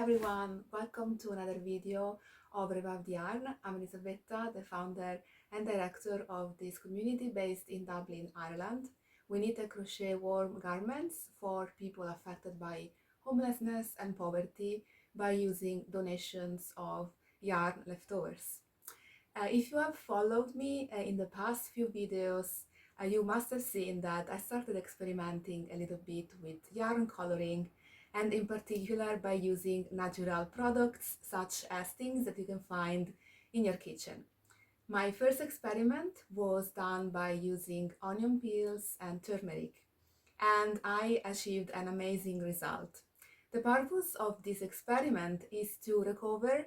everyone, welcome to another video of Revive the Yarn. I'm Elisabetta, the founder and director of this community based in Dublin, Ireland. We knit and crochet warm garments for people affected by homelessness and poverty by using donations of yarn leftovers. If you have followed me in the past few videos, you must have seen that I started experimenting a little bit with yarn coloring, and in particular by using natural products such as things that you can find in your kitchen. My first experiment was done by using onion peels and turmeric, and I achieved an amazing result. The purpose of this experiment is to recover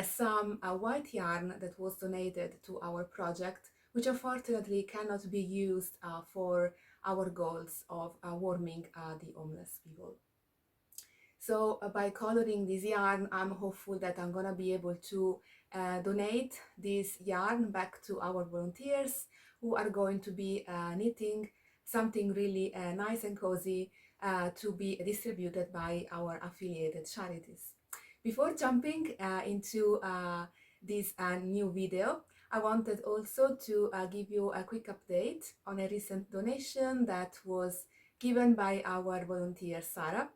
some white yarn that was donated to our project, which unfortunately cannot be used for our goals of warming the homeless people. So by coloring this yarn, I'm hopeful that I'm gonna be able to donate this yarn back to our volunteers who are going to be knitting something really nice and cozy to be distributed by our affiliated charities. Before jumping into this new video, I wanted also to give you a quick update on a recent donation that was given by our volunteer Sarah.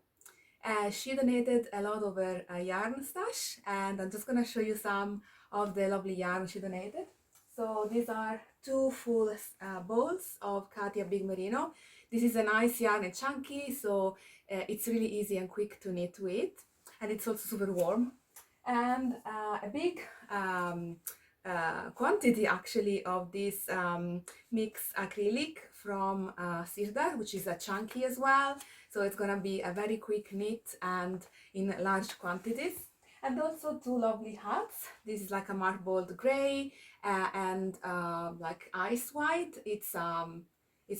She donated a lot of her yarn stash, and I'm just gonna show you some of the lovely yarn she donated. So these are two full bowls of Katia Big Merino. This is a nice yarn and chunky, so it's really easy and quick to knit with, and it's also super warm. And a big quantity actually of this mixed acrylic from Sirdar, which is a chunky as well. So it's gonna be a very quick knit and in large quantities. And also two lovely hats. This is like a marbled gray and like ice white. It's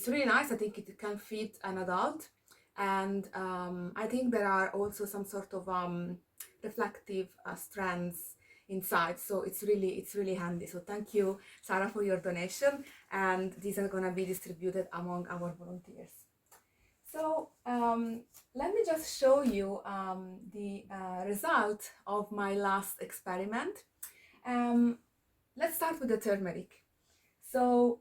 really nice. I think it can fit an adult. And I think there are also some sort of reflective strands inside, so it's really handy. So thank you, Sarah, for your donation, and these are gonna be distributed among our volunteers. So let me just show you the result of my last experiment. Let's start with the turmeric. So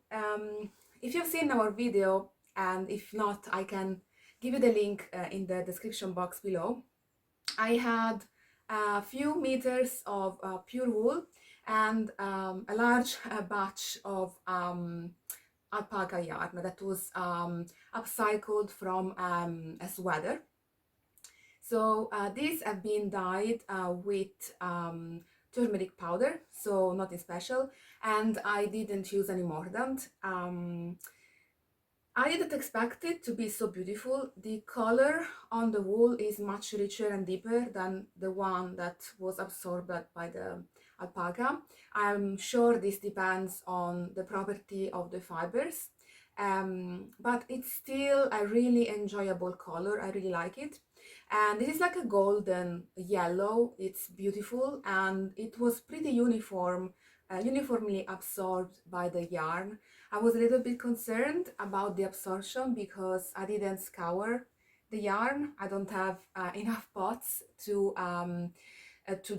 if you've seen our video, and if not, I can give you the link in the description box below. I had a few meters of pure wool and a large batch of alpaca yarn that was upcycled from a sweater. So these have been dyed with turmeric powder, so nothing special, and I didn't use any mordant. I didn't expect it to be so beautiful. The color on the wool is much richer and deeper than the one that was absorbed by the alpaca. I'm sure this depends on the property of the fibers, but it's still a really enjoyable color. I really like it. And this is like a golden yellow. It's beautiful, and it was pretty uniformly absorbed by the yarn. I was a little bit concerned about the absorption because I didn't scour the yarn. I don't have enough pots to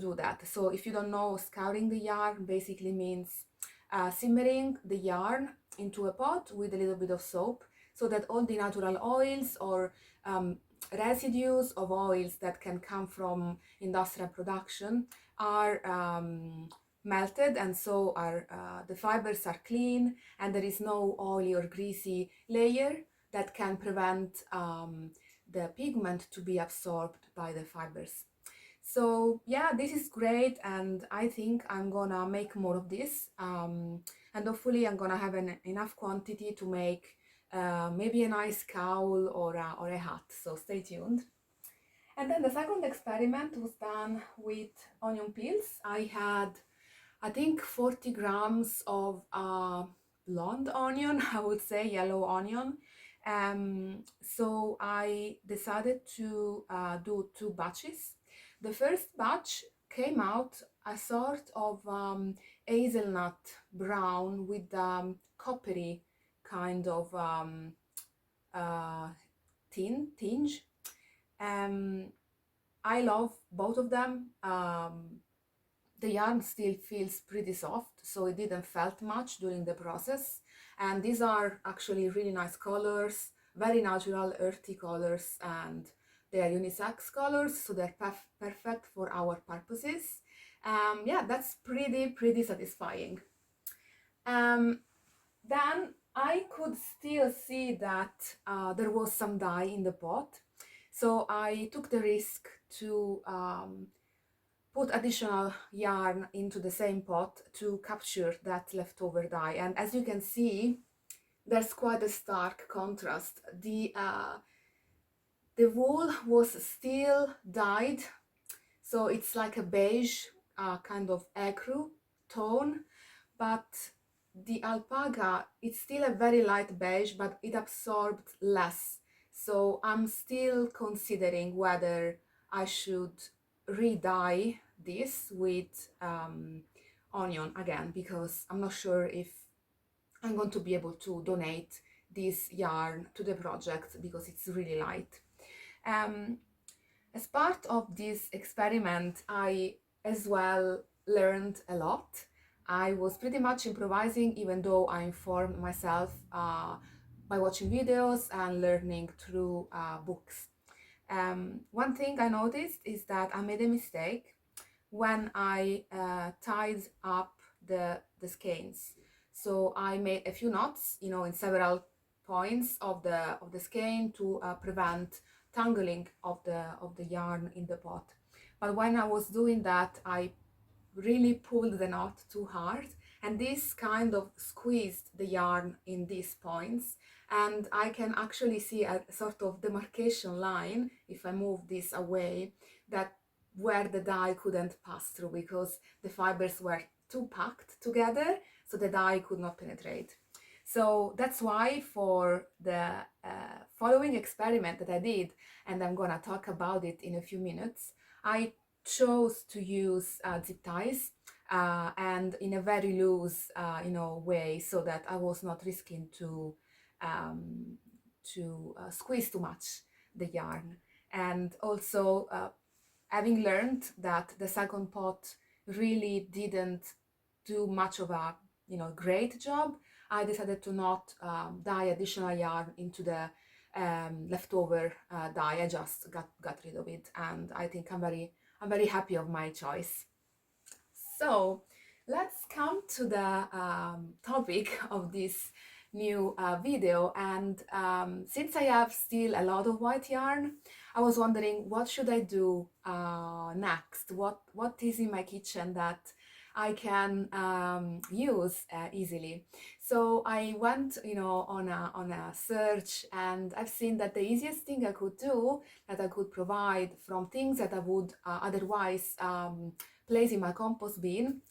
do that. So if you don't know, scouring the yarn basically means simmering the yarn into a pot with a little bit of soap so that all the natural oils or residues of oils that can come from industrial production are melted, and so are the fibers are clean, and there is no oily or greasy layer that can prevent the pigment to be absorbed by the fibers. So yeah, this is great, and I think I'm gonna make more of this, and hopefully I'm gonna have enough quantity to make maybe a nice cowl or a hat, so stay tuned. And then the second experiment was done with onion peels. I had, I think, 40 grams of blonde onion, I would say yellow onion. So I decided to do two batches. The first batch came out a sort of hazelnut brown with coppery kind of tinge. I love both of them. The yarn still feels pretty soft, so it didn't felt much during the process. And these are actually really nice colors, very natural, earthy colors, and they are unisex colors, so they're perfect for our purposes. Yeah, that's pretty satisfying. Then I could still see that there was some dye in the pot, so I took the risk to put additional yarn into the same pot to capture that leftover dye. And as you can see, there's quite a stark contrast. The wool was still dyed, so it's like a beige kind of ecru tone, but the alpaca, it's still a very light beige, but it absorbed less. So I'm still considering whether I should re-dye this with onion again, because I'm not sure if I'm going to be able to donate this yarn to the project because it's really light. As part of this experiment, I as well learned a lot. I was pretty much improvising, even though I informed myself by watching videos and learning through books. One thing I noticed is that I made a mistake when I tied up the skeins. So I made a few knots, in several points of the skein to prevent tangling of the yarn in the pot. But when I was doing that, I really pulled the knot too hard, and this kind of squeezed the yarn in these points, and I can actually see a sort of demarcation line if I move this away, that where the dye couldn't pass through because the fibers were too packed together, so the dye could not penetrate. So that's why for the following experiment that I did, and I'm gonna talk about it in a few minutes, I chose to use zip ties and in a very loose way, so that I was not risking to squeeze too much the yarn. And also having learned that the second pot really didn't do much of a great job, I decided to not dye additional yarn into the leftover dye. I just got rid of it, and I think I'm very happy of my choice. So let's come to the topic of this new video. And since I have still a lot of white yarn, I was wondering what should I do next? What is in my kitchen that I can use easily? So I went, on a search, and I've seen that the easiest thing I could do, that I could provide from things that I would otherwise place in my compost bin,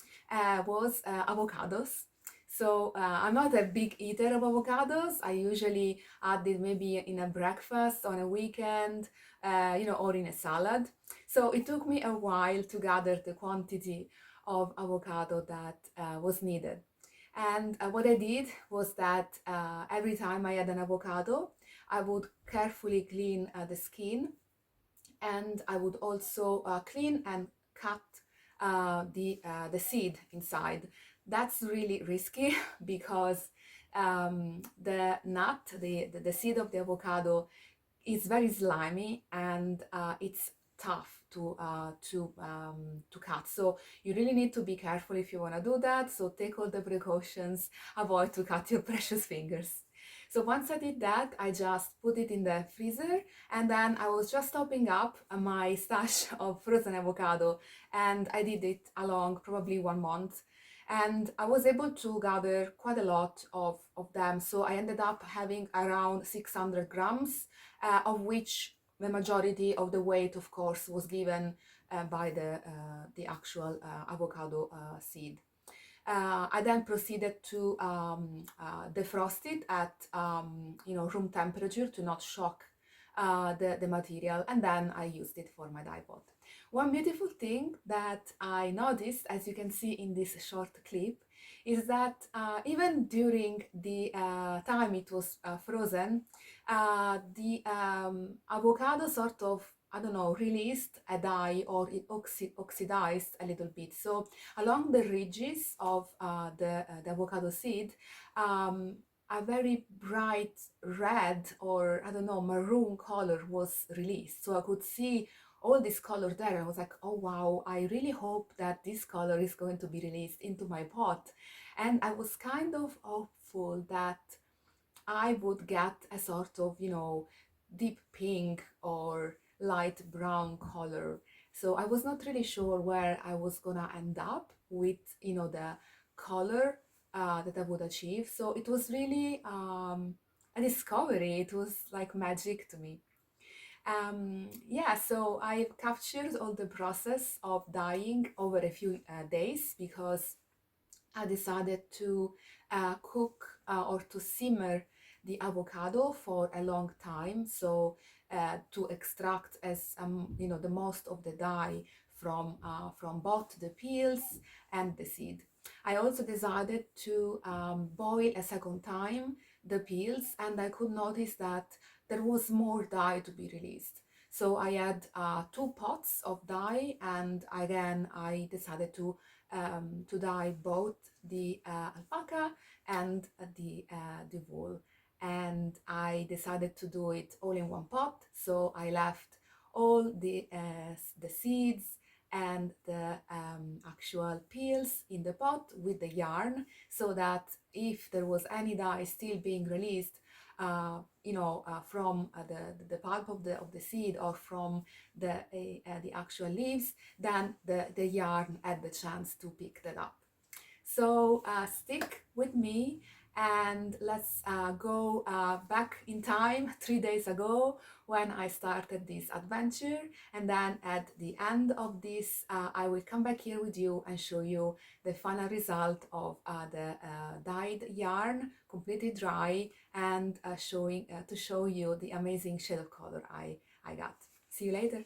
was avocados. So I'm not a big eater of avocados. I usually add it maybe in a breakfast on a weekend, or in a salad. So it took me a while to gather the quantity of avocado that was needed. And what I did was that every time I had an avocado, I would carefully clean the skin, and I would also clean and cut the seed inside. That's really risky because the nut, the seed of the avocado, is very slimy, and it's tough to cut. So you really need to be careful if you want to do that. So take all the precautions, avoid to cut your precious fingers. So once I did that, I just put it in the freezer, and then I was just topping up my stash of frozen avocado, and I did it along probably 1 month. And I was able to gather quite a lot of them. So I ended up having around 600 grams, of which the majority of the weight, of course, was given by the actual avocado seed. I then proceeded to defrost it at room temperature to not shock the material, and then I used it for my dye pot. One beautiful thing that I noticed, as you can see in this short clip, is that even during the time it was frozen, the avocado sort of I don't know, released a dye, or it oxidized a little bit. So along the ridges of the avocado seed, a very bright red, or I don't know, maroon color was released. So I could see all this color there. I was like, oh wow, I really hope that this color is going to be released into my pot. And I was kind of hopeful that I would get a sort of, deep pink or light brown color. So I was not really sure where I was gonna end up with, the color that I would achieve. So it was really a discovery. It was like magic to me. Yeah, so I captured all the process of dyeing over a few days, because I decided to cook or to simmer the avocado for a long time, so to extract as the most of the dye from both the peels and the seed. I also decided to boil a second time the peels, and I could notice that there was more dye to be released. So I had 2 pots of dye, and again I decided to dye both the alpaca and the wool. And I decided to do it all in one pot. So I left all the seeds and the actual peels in the pot with the yarn, so that if there was any dye still being released, from the pulp of the seed, or from the actual leaves, then the yarn had the chance to pick that up. So stick with me, and let's go back in time 3 days ago, when I started this adventure. And then at the end of this, I will come back here with you and show you the final result of the dyed yarn, completely dry, and to show you the amazing shade of color I got. See you later.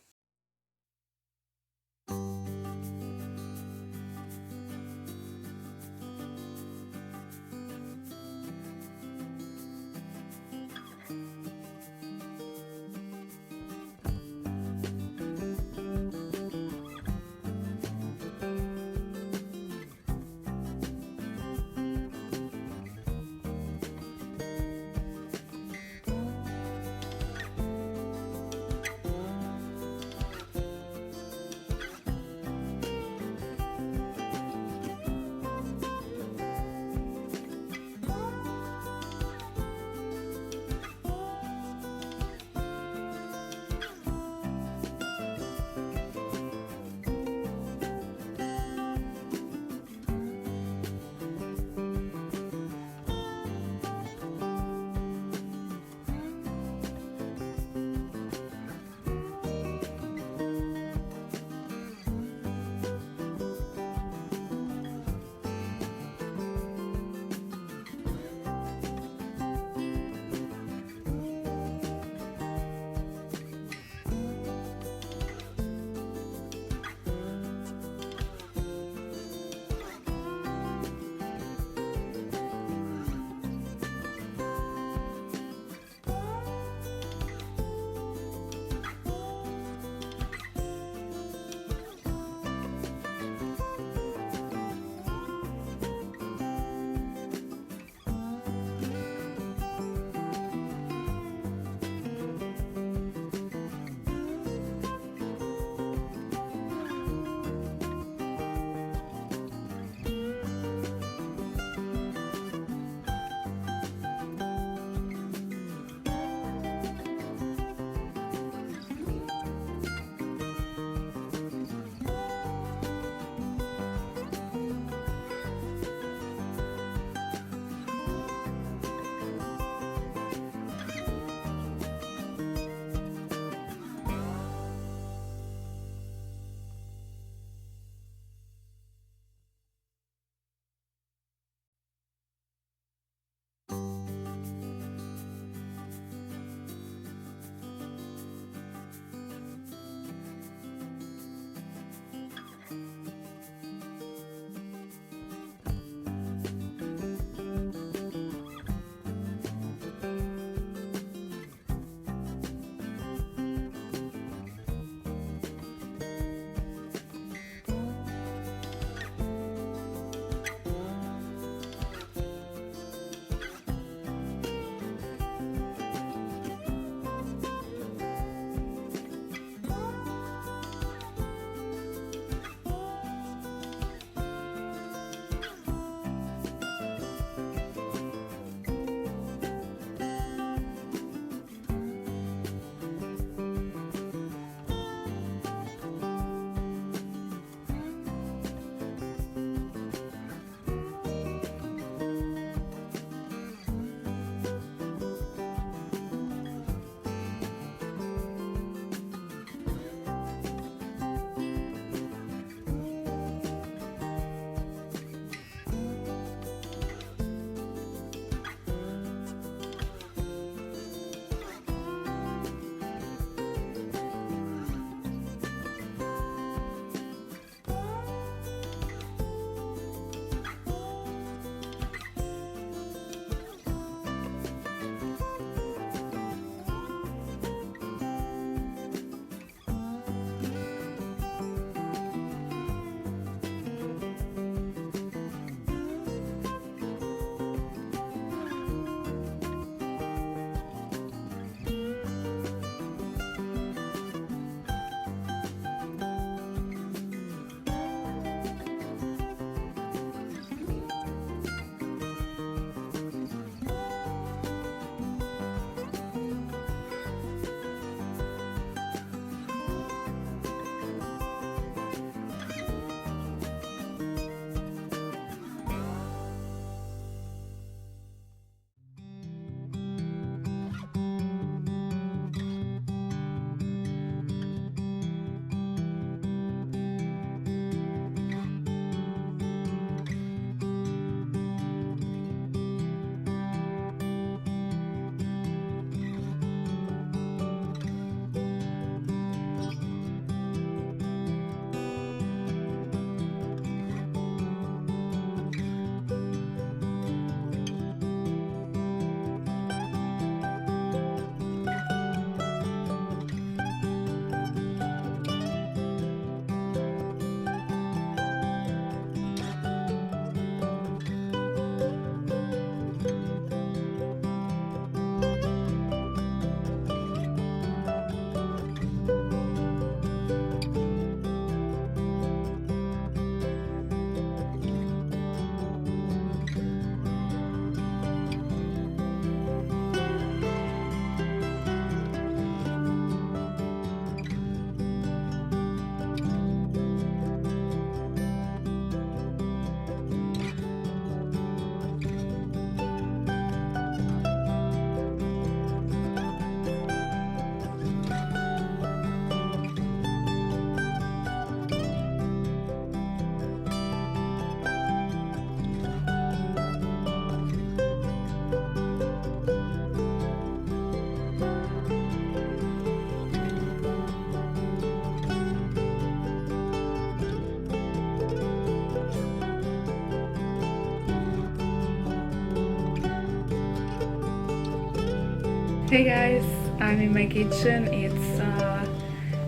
Hey guys, I'm in my kitchen. It's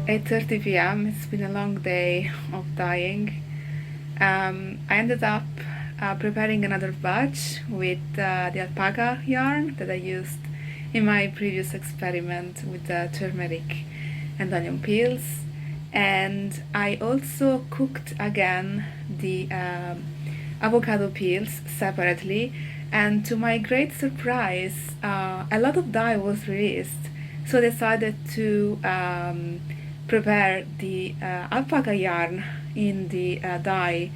8:30 p.m. It's been a long day of dyeing. I ended up preparing another batch with the alpaca yarn that I used in my previous experiment with the turmeric and onion peels. And I also cooked again the avocado peels separately, and to my great surprise, a lot of dye was released. So I decided to prepare the alpaca yarn in the dye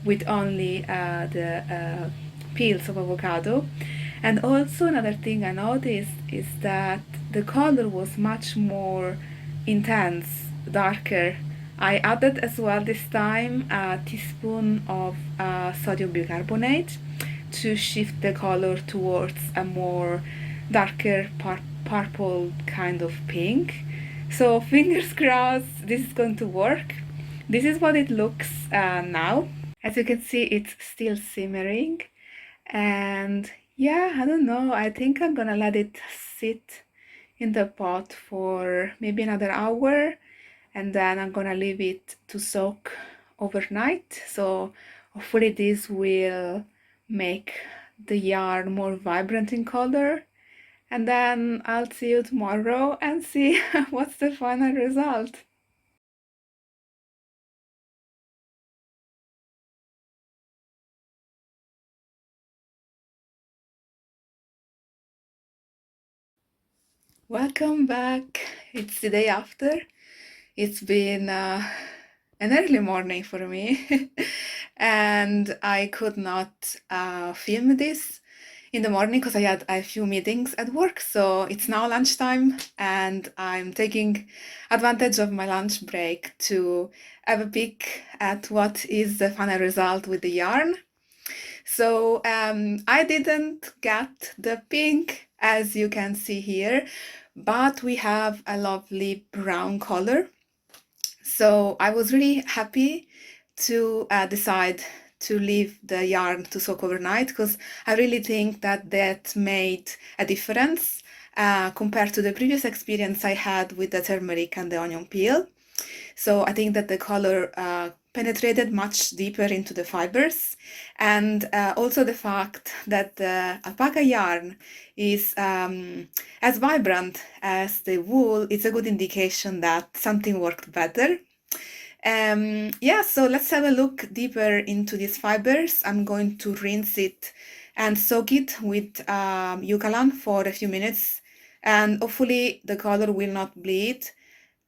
with only the peels of avocado. And also another thing I noticed is that the color was much more intense, darker. I added as well this time a teaspoon of sodium bicarbonate to shift the color towards a more darker purple kind of pink. So fingers crossed this is going to work. This is what it looks now. As you can see, it's still simmering. And yeah, I don't know. I think I'm gonna let it sit in the pot for maybe another hour, and then I'm gonna leave it to soak overnight. So hopefully this will make the yarn more vibrant in color. And then I'll see you tomorrow and see what's the final result. Welcome back. It's the day after. It's been an early morning for me, and I could not film this in the morning because I had a few meetings at work. So it's now lunchtime, and I'm taking advantage of my lunch break to have a peek at what is the final result with the yarn. So I didn't get the pink as you can see here, but we have a lovely brown color. So I was really happy to decide to leave the yarn to soak overnight, because I really think that that made a difference compared to the previous experience I had with the turmeric and the onion peel. So I think that the color penetrated much deeper into the fibers, and also the fact that the alpaca yarn is as vibrant as the wool is a good indication that something worked better. Yeah, so let's have a look deeper into these fibers. I'm going to rinse it and soak it with Eucalan for a few minutes, and hopefully the color will not bleed,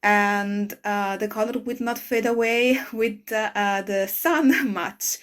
and the color will not fade away with the sun much.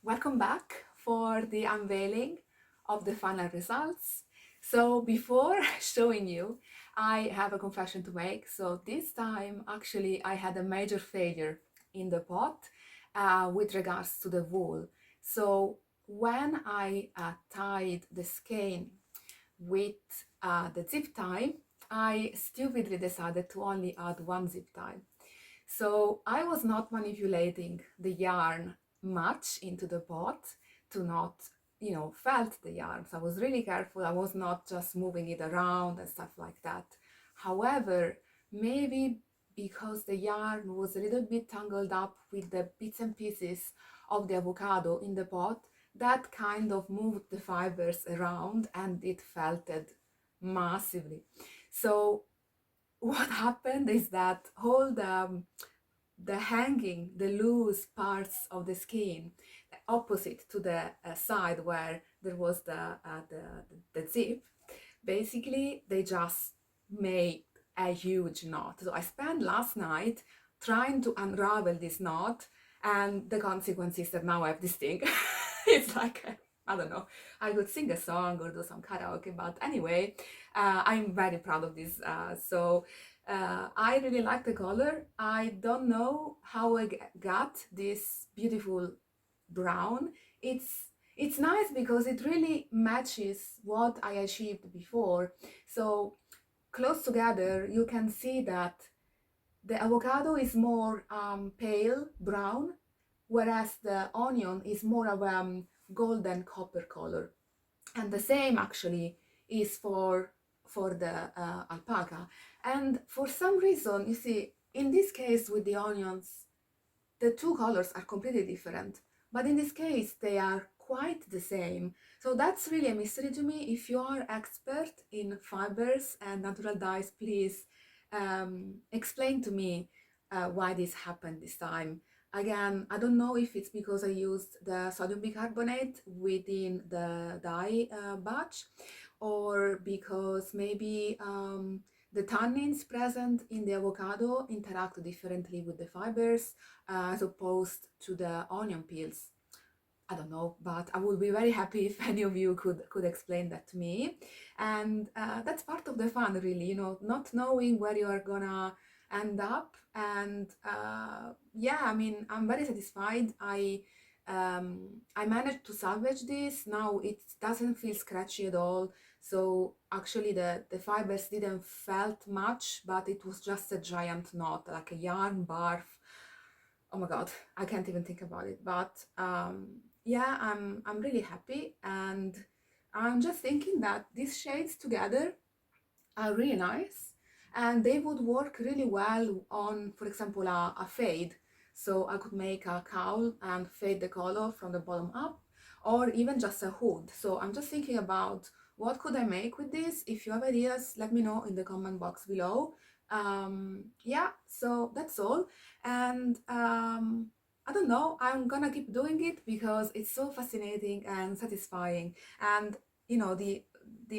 Welcome back for the unveiling of the final results. So before showing you, I have a confession to make. So this time, actually, I had a major failure in the pot with regards to the wool. So when I tied the skein with the zip tie, I stupidly decided to only add one zip tie. So I was not manipulating the yarn much into the pot to not, felt the yarn. So I was really careful. I was not just moving it around and stuff like that. However, maybe because the yarn was a little bit tangled up with the bits and pieces of the avocado in the pot, that kind of moved the fibers around and it felted massively. So what happened is that all the hanging, the loose parts of the skin opposite to the side where there was the zip, basically they just made a huge knot. So I spent last night trying to unravel this knot, And the consequence is that now I have this thing. It's like, I don't know, I could sing a song or do some karaoke, but anyway, I'm very proud of this. I really like the color. I don't know how I got this beautiful brown. It's nice because it really matches what I achieved before. So close together, you can see that the avocado is more pale brown, whereas the onion is more of a golden copper color. And the same actually is for the alpaca. And for some reason, you see, in this case with the onions, the two colors are completely different, but in this case they are quite the same. So that's really a mystery to me. If you are expert in fibers and natural dyes, please explain to me why this happened this time. Again, I don't know if it's because I used the sodium bicarbonate within the dye batch, or because maybe the tannins present in the avocado interact differently with the fibers as opposed to the onion peels. I don't know, but I would be very happy if any of you could explain that to me. And that's part of the fun, really, you know, not knowing where you are gonna end up. And yeah, I mean, I'm very satisfied. I managed to salvage this. Now it doesn't feel scratchy at all. So actually the fibers didn't felt much, but it was just a giant knot, like a yarn barf. Oh my god, I can't even think about it. But yeah, I'm really happy, and I'm just thinking that these shades together are really nice, and they would work really well on, for example, a fade. So I could make a cowl and fade the color from the bottom up, or even just a hood. So I'm just thinking about what could I make with this. If you have ideas, let me know in the comment box below. Yeah, so that's all. And I don't know, I'm gonna keep doing it because it's so fascinating and satisfying. And you know, the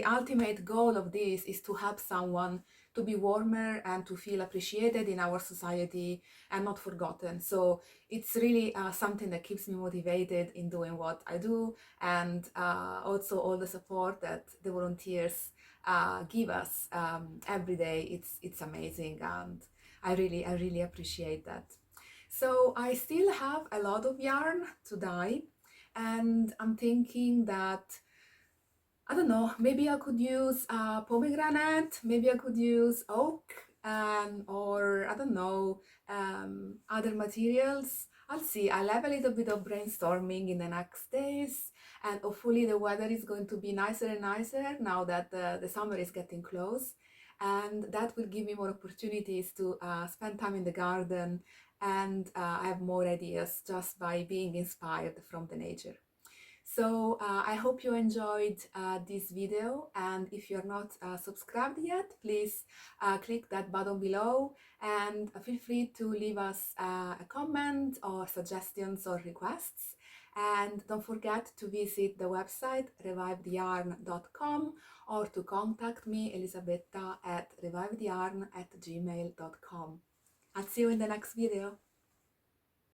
ultimate goal of this is to help someone to be warmer and to feel appreciated in our society and not forgotten. So it's really something that keeps me motivated in doing what I do, and also all the support that the volunteers give us every day. It's amazing, and I really appreciate that. So I still have a lot of yarn to dye, and I'm thinking that, I don't know, maybe I could use pomegranate, maybe I could use oak, or I don't know, other materials. I'll see. I'll have a little bit of brainstorming in the next days, and hopefully the weather is going to be nicer and nicer now that the summer is getting close, and that will give me more opportunities to spend time in the garden, and I have more ideas just by being inspired from the nature. So I hope you enjoyed this video, and if you're not subscribed yet, please click that button below, and feel free to leave us a comment or suggestions or requests. And don't forget to visit the website revivedyarn.com, or to contact me, Elisabetta, at revivedyarn@gmail.com. I'll see you in the next video.